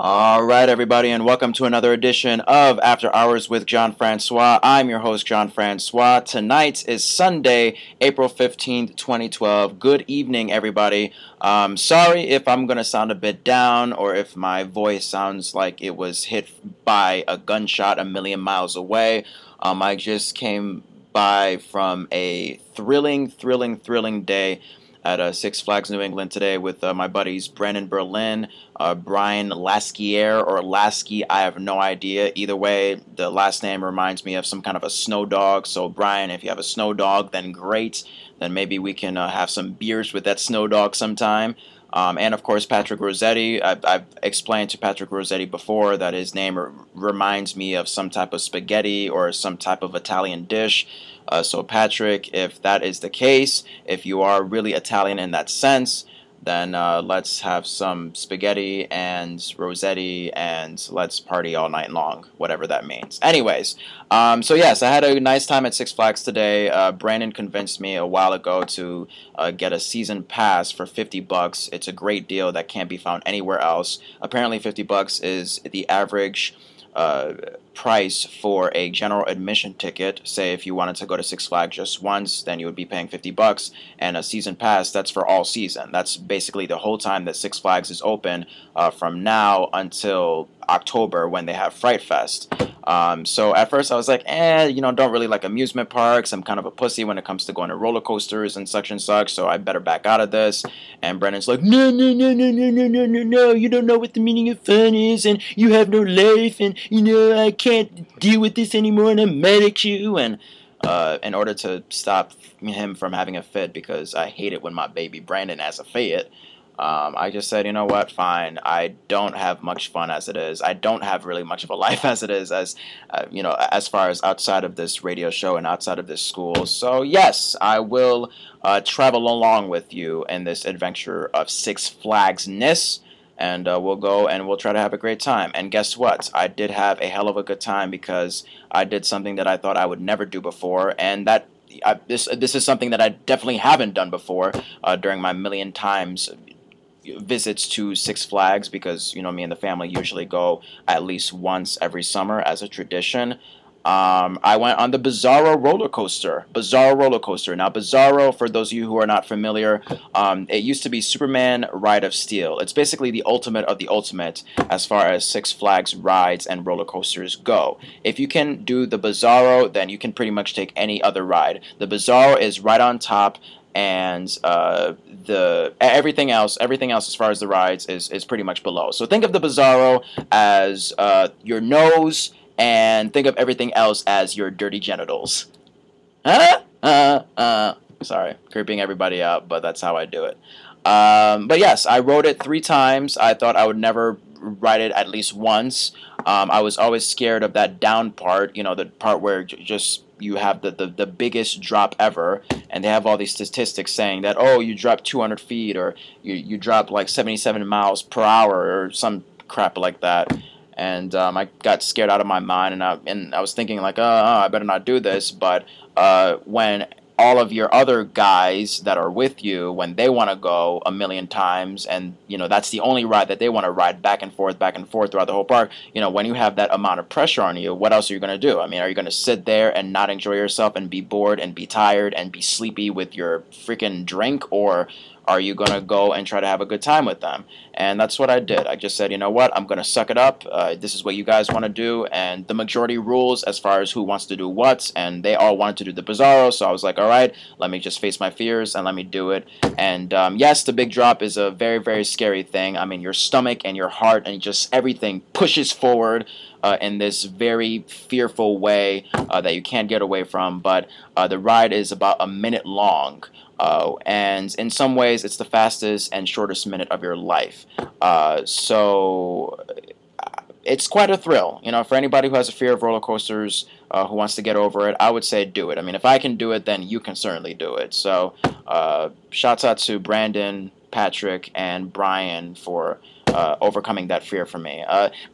All right, everybody, and welcome to another edition of After Hours with Jon Francois. I'm your host, Jon Francois. Tonight is Sunday, April 15th, 2012. Good evening, everybody. Sorry if I'm going to sound a bit down or if my voice sounds like it was hit by a gunshot a million miles away. I just came by from a thrilling day at Six Flags New England today with my buddies Brandon Berlin, Brian Lasker or Lasky. I have no idea. Either way, the last name reminds me of some kind of a snow dog. So Brian, if you have a snow dog, then great. Then maybe we can have some beers with that snow dog sometime. And of course, Patrick Rosetti. I've explained to Patrick Rosetti before that his name reminds me of some type of spaghetti or some type of Italian dish. So Patrick, if that is the case, if you are really Italian in that sense, then let's have some spaghetti and Rosetti and let's party all night long, whatever that means. Anyways, so yes, I had a nice time at Six Flags today. Brandon convinced me a while ago to get a season pass for $50. It's a great deal that can't be found anywhere else. Apparently $50 is the average price for a general admission ticket. Say if you wanted to go to Six Flags just once, then you would be paying $50, and a season pass, that's for all season. That's basically the whole time that Six Flags is open, from now until October when they have Fright Fest. So at first I was like, don't really like amusement parks. I'm kind of a pussy when it comes to going to roller coasters and such, so I better back out of this. And Brennan's like, no, you don't know what the meaning of fun is, and you have no life, and, I can't deal with this anymore, and I'm mad at you. And in order to stop him from having a fit, because I hate it when my baby Brandon has a fit, I just said, you know what, fine. I don't have much fun as it is. I don't have really much of a life as it is, as far as outside of this radio show and outside of this school. So yes, I will travel along with you in this adventure of Six Flags-ness, and we'll go and we'll try to have a great time. And guess what? I did have a hell of a good time because I did something that I thought I would never do before, and this is something that I definitely haven't done before during my million times visits to Six Flags, because me and the family usually go at least once every summer as a tradition. I went on the Bizarro roller coaster. Now, Bizarro, for those of you who are not familiar, it used to be Superman Ride of Steel. It's basically the ultimate of the ultimate as far as Six Flags rides and roller coasters go. If you can do the Bizarro, then you can pretty much take any other ride. The Bizarro is right on top, and everything else as far as the rides is pretty much below. So think of the Bizarro as your nose, and think of everything else as your dirty genitals. Sorry, creeping everybody out, but that's how I do it. But yes, I rode it 3 times. I thought I would never ride it at least once. I was always scared of that down part, the part where just you have the biggest drop ever, and they have all these statistics saying that, oh, you dropped 200 feet, or you dropped like 77 miles per hour, or some crap like that. And I got scared out of my mind, and I was thinking like, I better not do this. But when all of your other guys that are with you, when they want to go a million times, and that's the only ride that they want to ride back and forth throughout the whole park, when you have that amount of pressure on you, what else are you going to do? I mean, are you going to sit there and not enjoy yourself and be bored and be tired and be sleepy with your freaking drink, or are you going to go and try to have a good time with them? And that's what I did. I just said, you know what, I'm going to suck it up. This is what you guys want to do. And the majority rules as far as who wants to do what. And they all wanted to do the Bizarro. So I was like, all right, let me just face my fears and let me do it. And yes, the big drop is a very, very scary thing. I mean, your stomach and your heart and just everything pushes forward in this very fearful way that you can't get away from. But the ride is about a minute long. And in some ways, it's the fastest and shortest minute of your life. So it's quite a thrill. For anybody who has a fear of roller coasters, who wants to get over it, I would say do it. I mean, if I can do it, then you can certainly do it. So shouts out to Brandon, Patrick, and Brian for overcoming that fear for me.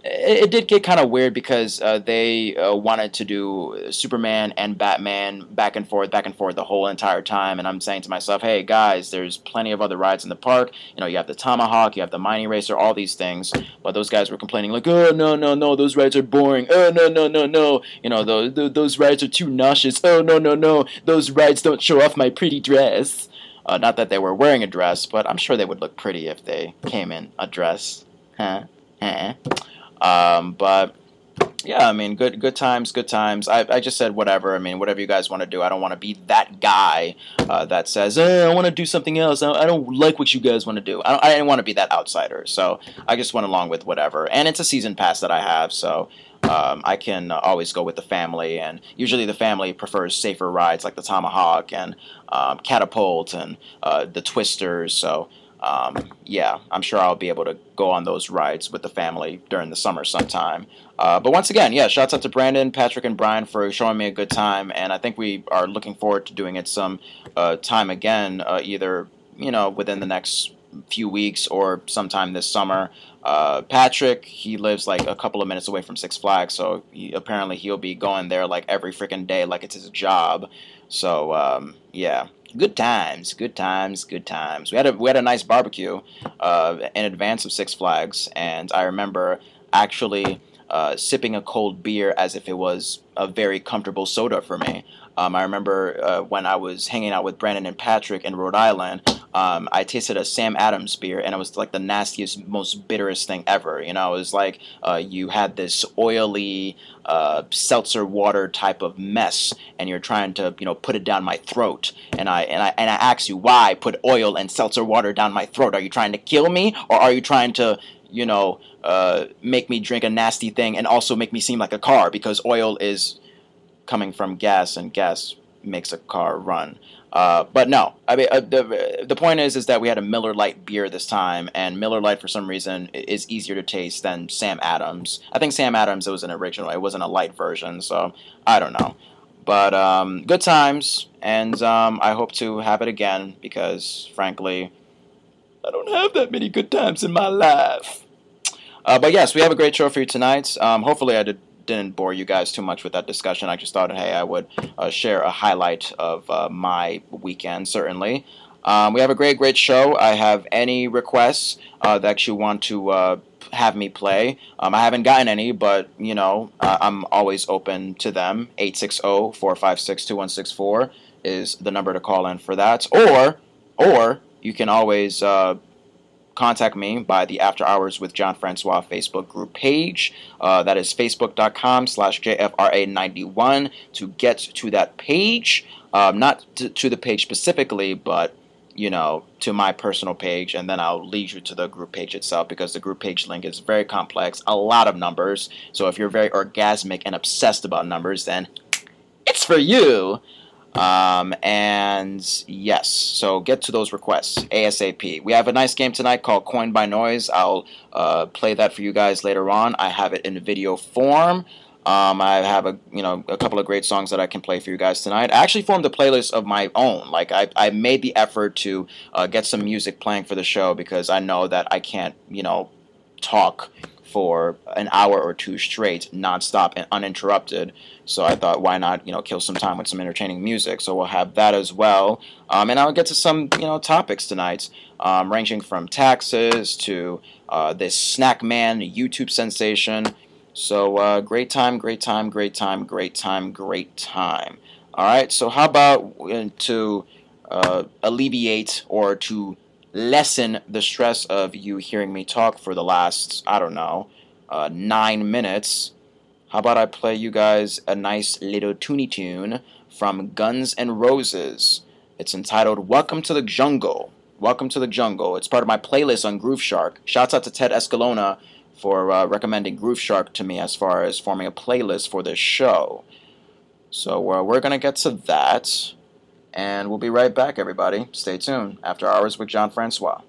It did get kind of weird because they wanted to do Superman and Batman back and forth the whole entire time, and I'm saying to myself, hey guys, there's plenty of other rides in the park. You know, you have the Tomahawk, you have the Mining Racer, all these things, but those guys were complaining like, oh no, those rides are boring. Oh no, you know, those rides are too nauseous. Oh no, those rides don't show off my pretty dress. Not that they were wearing a dress, but I'm sure they would look pretty if they came in a dress. But yeah, I mean, good times. I just said whatever. I mean, whatever you guys want to do. I don't want to be that guy that says, I want to do something else. I don't like what you guys want to do. I didn't want to be that outsider. So I just went along with whatever. And it's a season pass that I have, so I can always go with the family. And usually the family prefers safer rides like the Tomahawk and Catapult and the Twisters. So yeah, I'm sure I'll be able to go on those rides with the family during the summer sometime. But once again, yeah, shouts out to Brandon, Patrick, and Brian for showing me a good time, and I think we are looking forward to doing it some time again, either, you know, within the next few weeks or sometime this summer. Patrick, he lives like a couple of minutes away from Six Flags, so apparently he'll be going there like every freaking day like it's his job. So yeah, good times. We had a nice barbecue in advance of Six Flags, and I remember actually sipping a cold beer as if it was a very comfortable soda for me. I remember when I was hanging out with Brandon and Patrick in Rhode Island, I tasted a Sam Adams beer, and it was like the nastiest, most bitterest thing ever. You know, it was like you had this oily seltzer water type of mess, and you're trying to, you know, put it down my throat. And I asked you, why put oil and seltzer water down my throat? Are you trying to kill me, or are you trying to, you know, make me drink a nasty thing and also make me seem like a car, because oil is coming from gas, and gas makes a car run. But no, I mean, the point is that we had a Miller Lite beer this time, and Miller Lite for some reason is easier to taste than Sam Adams. I think Sam Adams, it was an original, it wasn't a light version, so I don't know. But good times, and I hope to have it again, because frankly, I don't have that many good times in my life. But yes, we have a great show for you tonight. Hopefully I didn't bore you guys too much with that discussion. I just thought, hey, I would share a highlight of my weekend, certainly. We have a great show. I have any requests that you want to have me play. I haven't gotten any, but, you know, I'm always open to them. 860-456-2164 is the number to call in for that. Or you can always contact me by the After Hours with Jon Francois Facebook group page. That is facebook.com/JFRA91 to get to that page. Not to the page specifically, but, you know, to my personal page, and then I'll lead you to the group page itself, because the group page link is very complex, a lot of numbers. So if you're very orgasmic and obsessed about numbers, then it's for you. And yes, so get to those requests ASAP. We have a nice game tonight called Coin by Noise. I'll play that for you guys later on. I have it in video form. I have a couple of great songs that I can play for you guys tonight. I actually formed a playlist of my own. Like I made the effort to get some music playing for the show, because I know that I can't, you know, talk for an hour or two straight, nonstop and uninterrupted. So I thought, why not, you know, kill some time with some entertaining music? So we'll have that as well. And I'll get to some, you know, topics tonight, ranging from taxes to this Snack Man YouTube sensation. So great time. All right, so how about to alleviate or to lessen the stress of you hearing me talk for the last, I don't know, 9 minutes, how about I play you guys a nice little toony tune from Guns N' Roses. It's entitled Welcome to the Jungle. Welcome to the Jungle. It's part of my playlist on Groove Shark. Shouts out to Ted Escalona for recommending Groove Shark to me as far as forming a playlist for this show. So we're going to get to that, and we'll be right back, everybody. Stay tuned. After Hours with Jon Francois.